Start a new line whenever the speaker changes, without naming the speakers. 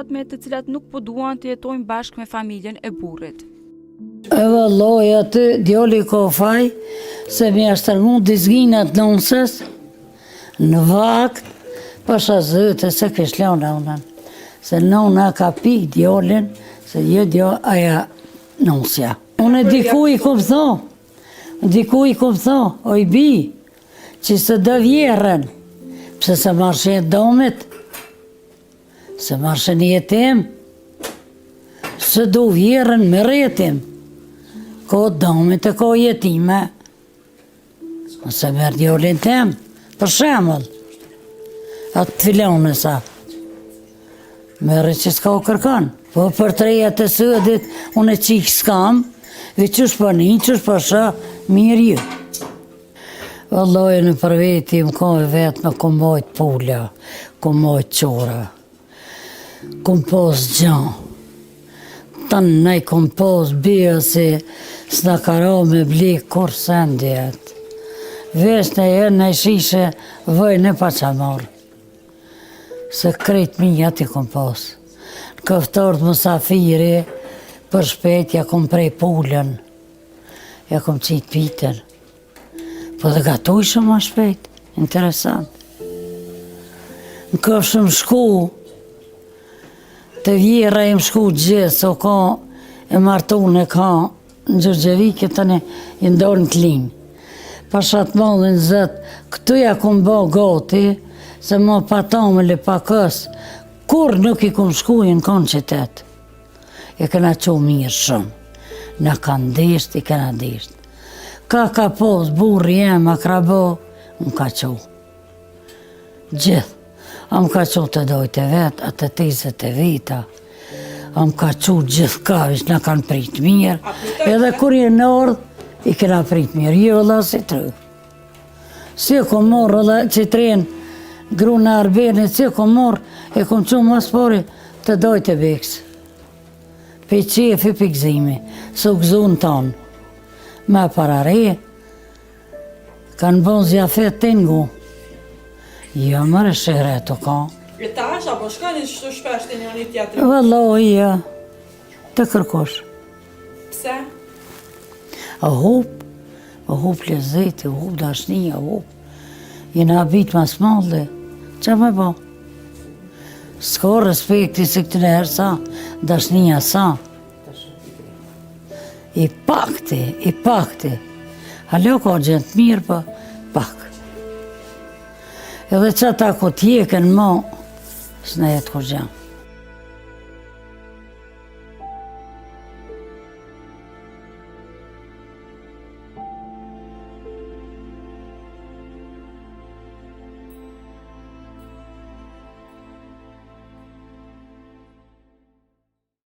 Fatme të cilat nuk po duan të jetojnë bashkë me familjen e burrit.
E valloj aty djali ka faj se mi ashtë mund dizginat nënsës në vakt pasha zëtë se kësh lana unën. Se nëna ka pik djallin se jo aja nënsja. Unë diku i kom tho, oj bi, që se dë vjerën, pëse se marshen domit, se marshen jetim, se do vjerën me retim, ko domit e ko jetime, se merë djallin tem, për shemëll, atë filone sa, merë që s'ka o kërkan, po për treja të sëdit, unë e qikë s'kam, vi qësh për një, qësh për shë, mirë ju. Valloj në për veti më ka e vetë me kom bajt pula, kom bajt qora, kom pas gjan. Tanë nej kom pas bia se s'na kara me blik kur sendjet. Vesh në e në shishe vëj në pa qa marë. Se krejt mi ati kom pas. Në këftarët mësafiri, për shpet ja kom prej pulën, ja kom qitë pitën. Po dhe gatoj shumë ma shpejt, interesant. Në këfshëm shku, të vjera im shku gjithë, so ka e martune ka në Gjërgjevike të ne i ndorë në klinë. Pashat madhin zëtë, këtu ja kom ba gati, se ma patamële pa kësë, kur nuk i kom shku i në kanë qytet. E këna qo mirë shumë, në kanë desht, i këna desht. Ka pos, burri jem, akrabo, më ka qo. Gjithë. A më ka qo të dojtë e vetë, atë të tizet e vita. A më ka qo gjithë ka, vish në kanë prit mirë. Edhe kur je në ardhë, i këna prit mirë. Jo, la si të rrë. Si e kom morë, dhe që të rinë, gru në arbenet, si e kom morë, e kom qo mas pari të dojtë e beksë. Pe qefi për gzimi, së gzun tonë. Me parare, kanë bon zjafet të ngu. Jo, mërë shërë të ka.
E tash, apo shkani që të shpesh të një tjetëri?
Valloj, ja, të kërkosh.
Pse?
A hup lezeti, a hup dashni, a hup. Jena abit mas malli, që me bo? S'ka respekti se këtë në herë sa, dashnia sa. I pakti. Halo ka gjendë mirë, për pak. Edhe që ta ku t'jeken ma, s'ne jetë kur gjenë.